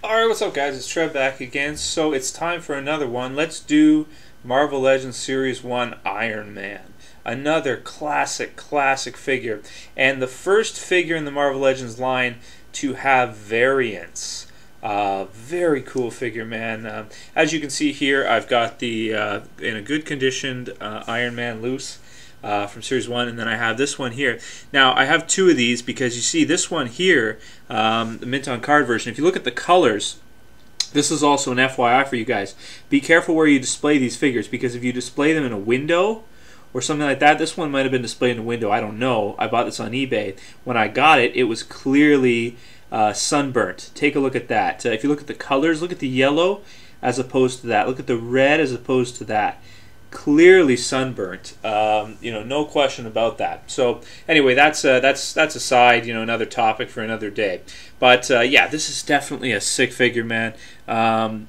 Alright, what's up guys? It's Trev back again. So it's time for another one. Let's do Marvel Legends Series 1 Iron Man. Another classic figure. And the first figure in the Marvel Legends line to have variants. Very cool figure, man. As you can see here, I've got the in a good conditioned Iron Man loose. From Series 1, and then I have this one here. Now, I have two of these because you see this one here, the mint on card version. If you look at the colors, this is also an FYI for you guys. Be careful where you display these figures, because if you display them in a window or something like that, this one might have been displayed in a window. I don't know. I bought this on eBay. When I got it, it was clearly sunburnt. Take a look at that. If you look at the colors, look at the yellow as opposed to that. Look at the red as opposed to that. Clearly sunburnt, no question about that. So anyway, that's aside, another topic for another day. But yeah, this is definitely a sick figure, man. A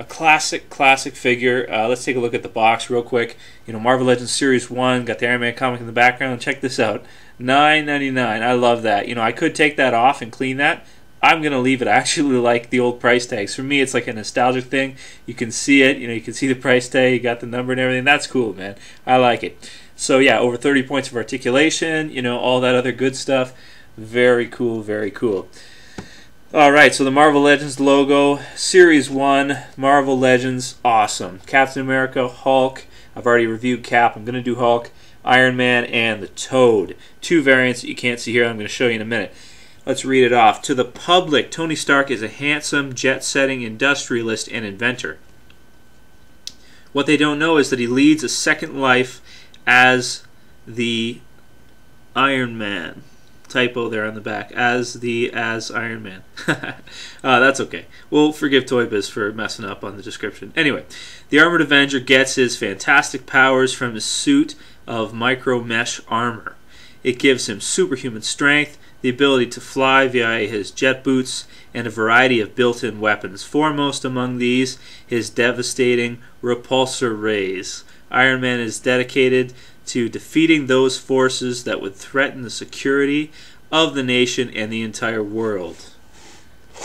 classic figure. Let's take a look at the box real quick. Marvel Legends Series 1, got the Iron Man comic in the background. Check this out, $9.99. I love that. I could take that off and clean that. I'm going to leave it. I actually like the old price tags. For me, it's like a nostalgic thing. You can see it. You can see the price tag. You got the number and everything. That's cool, man. I like it. So, yeah, over 30 points of articulation, all that other good stuff. Very cool, very cool. All right, so the Marvel Legends logo, Series 1, Marvel Legends, awesome. Captain America, Hulk. I've already reviewed Cap. I'm going to do Hulk, Iron Man, and the Toad. Two variants that you can't see here. I'm going to show you in a minute. Let's read it off. To the public, Tony Stark is a handsome, jet-setting industrialist and inventor. What they don't know is that he leads a second life as the Iron Man. Typo there on the back. As Iron Man. That's okay. We'll forgive Toy Biz for messing up on the description. Anyway, the Armored Avenger gets his fantastic powers from his suit of micro-mesh armor. It gives him superhuman strength, the ability to fly via his jet boots, and a variety of built-in weapons. Foremost among these, his devastating repulsor rays. Iron Man is dedicated to defeating those forces that would threaten the security of the nation and the entire world.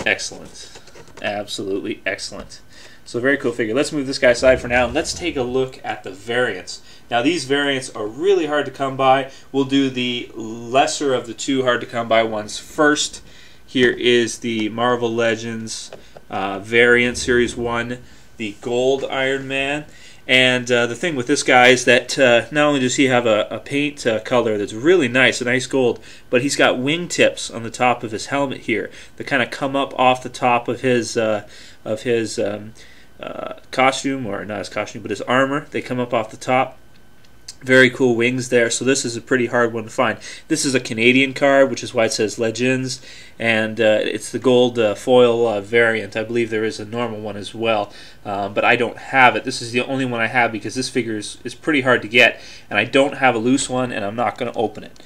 Excellent. Absolutely excellent. So very cool figure. Let's move this guy aside for now, and let's take a look at the variants. Now these variants are really hard to come by. We'll do the lesser of the two hard to come by ones first. Here is the Marvel Legends variant Series 1, the Gold Iron Man. And the thing with this guy is that not only does he have a paint color that's really nice, a nice gold, but he's got wingtips on the top of his helmet here that kind of come up off the top of his costume, or not his costume, but his armor. They come up off the top. Very cool wings there, so this is a pretty hard one to find. This is a Canadian card, which is why it says Legends, and it's the gold foil variant. I believe there is a normal one as well, but I don't have it. This is the only one I have because this figure is pretty hard to get, and I don't have a loose one, and I'm not going to open it.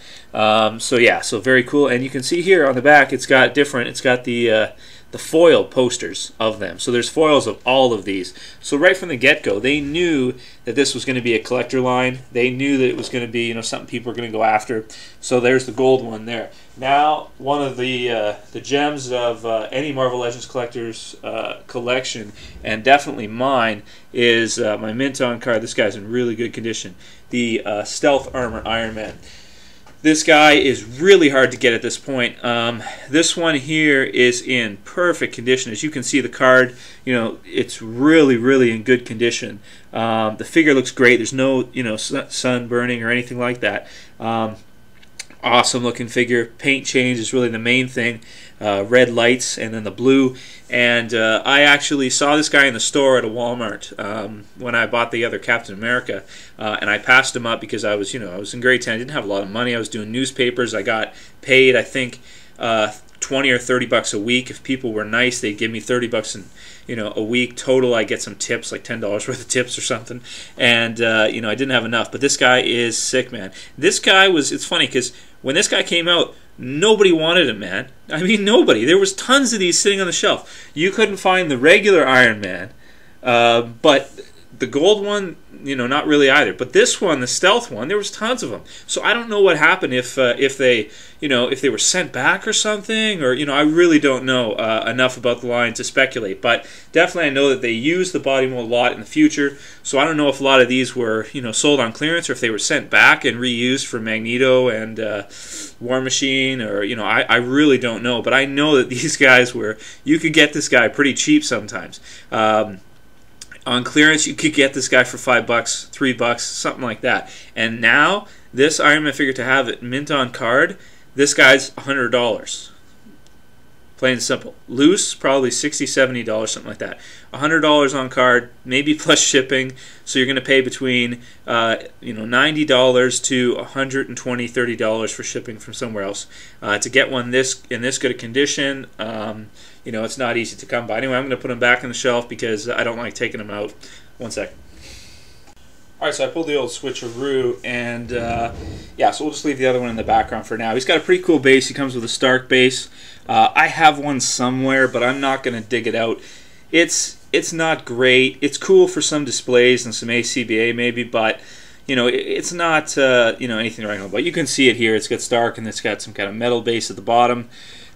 So yeah, so very cool, and you can see here on the back it's got the foil posters of them. So there's foils of all of these. So right from the get-go, they knew that this was going to be a collector line. They knew that it was going to be, something people were going to go after. So there's the gold one there. Now, one of the gems of any Marvel Legends collector's collection, and definitely mine, is my mint on card. This guy's in really good condition. The Stealth Armor Iron Man. This guy is really hard to get at this point. This one here is in perfect condition. As you can see, the card, it's really in good condition. The figure looks great. There's no, sun burning or anything like that. Awesome looking figure. Paint change is really the main thing. Red lights and then the blue. And I actually saw this guy in the store at a Walmart when I bought the other Captain America, and I passed him up because I was, I was in grade 10. I didn't have a lot of money. I was doing newspapers. I got paid, I think, 20 or 30 bucks a week. If people were nice, they'd give me 30 bucks a week total. I get some tips, like $10 worth of tips or something. And I didn't have enough. But this guy is sick, man. This guy was. It's funny because when this guy came out, nobody wanted him, man. I mean, nobody. There was tons of these sitting on the shelf. You couldn't find the regular Iron Man, but The gold one, you know, not really either. But this one, the stealth one, there was tons of them. So I don't know what happened if they, you know, if they were sent back or something, or, you know, I really don't know enough about the line to speculate. But definitely I know that they use the body mold a lot in the future. So I don't know if a lot of these were, you know, sold on clearance, or if they were sent back and reused for Magneto and War Machine, or, you know, I really don't know. But I know that these guys were, you could get this guy pretty cheap sometimes. On clearance, you could get this guy for $5, $3, something like that. And now, this Iron Man figure to have it mint on card, this guy's $100. Plain and simple. Loose, probably $60, $70, something like that. $100 on card, maybe plus shipping. So you're going to pay between you know, $90 to $120, $30 for shipping from somewhere else. To get one in this good a condition, you know, it's not easy to come by. Anyway, I'm going to put them back on the shelf because I don't like taking them out. One second. Alright, so I pulled the old switcheroo, and yeah, so we'll just leave the other one in the background for now. He's got a pretty cool base. He comes with a Stark base. I have one somewhere, but I'm not going to dig it out. It's not great. It's cool for some displays and some ACBA maybe, but you know, it's not you know, anything to write home about. You can see it here. It's got Stark, and it's got some kind of metal base at the bottom,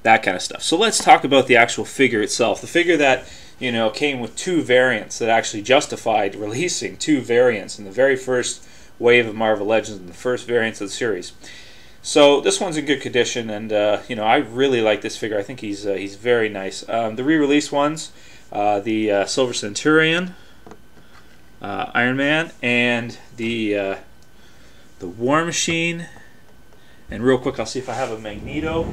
that kind of stuff. So let's talk about the actual figure itself. The figure that, you know, came with two variants that actually justified releasing two variants in the very first wave of Marvel Legends, and the first variants of the series. So this one's in good condition, and you know, I really like this figure. I think he's very nice. The re-release ones, the Silver Centurion, Iron Man, and the War Machine. And real quick, I'll see if I have a Magneto.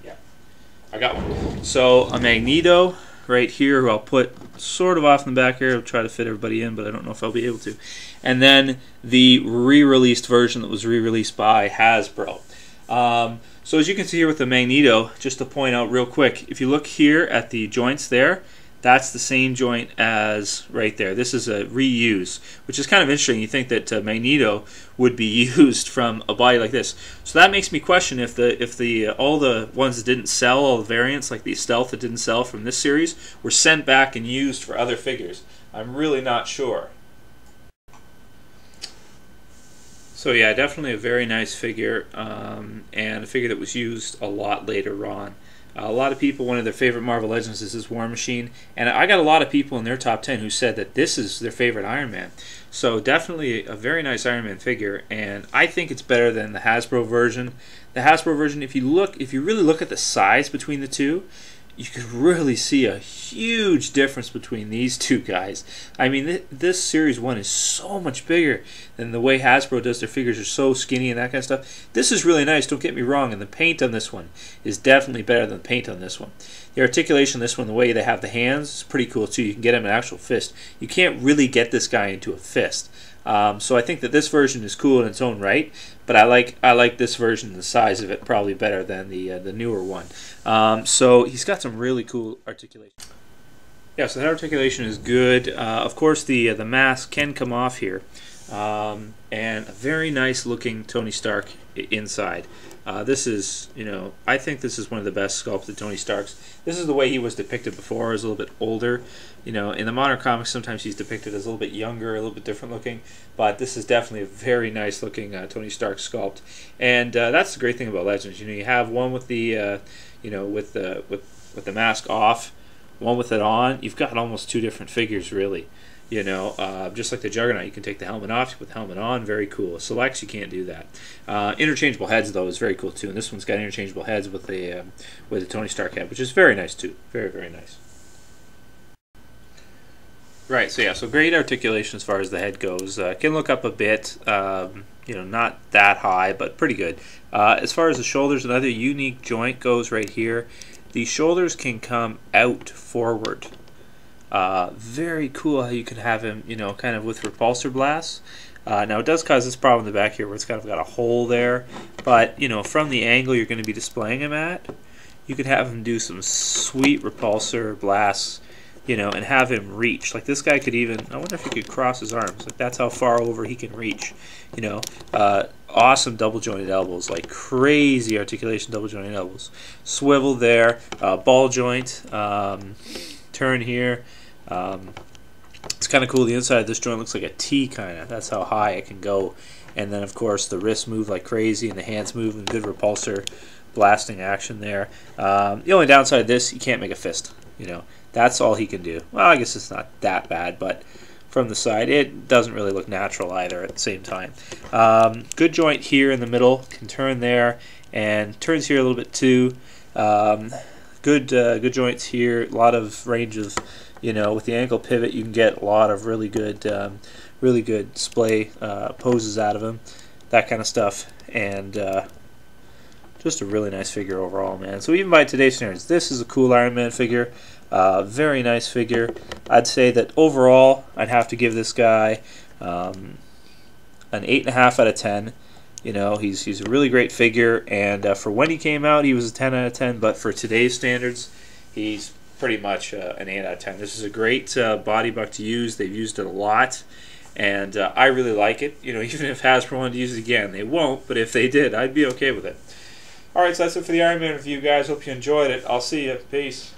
Yeah, I got one. So a Magneto right here, who I'll put sort of off in the back here. I'll try to fit everybody in, but I don't know if I'll be able to. And then the re-released version that was re-released by Hasbro. So as you can see here with the Magneto, just to point out real quick, if you look here at the joints there, that's the same joint as right there. This is a reuse, which is kind of interesting. You think that Magneto would be used from a body like this. So that makes me question if all the ones that didn't sell, all the variants like the Stealth that didn't sell from this series, were sent back and used for other figures. I'm really not sure. So yeah, definitely a very nice figure, and a figure that was used a lot later on. A lot of people, one of their favorite Marvel Legends is this War Machine, and I got a lot of people in their top 10 who said that this is their favorite Iron Man. So definitely a very nice Iron Man figure, and I think it's better than the Hasbro version. The Hasbro version, if you really look at the size between the two, you could really see a huge difference between these two guys. I mean, this Series 1 is so much bigger than the way Hasbro does their figures. Are so skinny and that kind of stuff. This is really nice, don't get me wrong, and the paint on this one is definitely better than the paint on this one. The articulation on this one, the way they have the hands, is pretty cool too. You can get him an actual fist. You can't really get this guy into a fist. So I think that this version is cool in its own right, but I like this version, the size of it, probably better than the newer one. So he's got some really cool articulation. Yeah, so that articulation is good. Of course, the mask can come off here, and a very nice looking Tony Stark inside. This is, you know, I think this is one of the best sculpted Tony Starks. This is the way he was depicted before, as a little bit older. You know, in the modern comics, sometimes he's depicted as a little bit younger, a little bit different looking. But this is definitely a very nice looking Tony Stark sculpt, and that's the great thing about Legends. You know, you have one with the, you know, with the mask off, one with it on. You've got almost two different figures, really. You know, just like the Juggernaut, you can take the helmet off, you put the helmet on, very cool. Selects, you can't do that. Interchangeable heads, though, is very cool too, and this one's got interchangeable heads with the Tony Stark head, which is very nice too, very, very nice. Right, so yeah, so great articulation as far as the head goes. Can look up a bit, you know, not that high, but pretty good. As far as the shoulders, another unique joint goes right here. The shoulders can come out forward. Very cool how you can have him, you know, kind of with repulsor blasts. Now it does cause this problem in the back here where it's kind of got a hole there, but you know, from the angle you're going to be displaying him at, you could have him do some sweet repulsor blasts and have him reach. Like this guy could even, I wonder if he could cross his arms. Like that's how far over he can reach. Awesome double jointed elbows, like crazy articulation double jointed elbows. Swivel there, ball joint, turn here. It's kind of cool. The inside of this joint looks like a T kind of. That's how high it can go. And then of course the wrists move like crazy and the hands move in good repulsor blasting action there. The only downside of this, you can't make a fist. That's all he can do. Well, I guess it's not that bad, but from the side, it doesn't really look natural either at the same time. Good joint here in the middle, can turn there, and turns here a little bit too. Good joints here, a lot of range of, with the ankle pivot, you can get a lot of really good splay poses out of him, that kind of stuff, and just a really nice figure overall, man. So even by today's standards, this is a cool Iron Man figure. Very nice figure. I'd say that overall, I'd have to give this guy an 8.5 out of 10. He's a really great figure, and for when he came out, he was a 10 out of 10. But for today's standards, he's pretty much an 8 out of 10. This is a great body buck to use. They've used it a lot, and I really like it. Even if Hasbro wanted to use it again, they won't. But if they did, I'd be okay with it. All right, so that's it for the Iron Man review, guys. Hope you enjoyed it. I'll see you. Peace.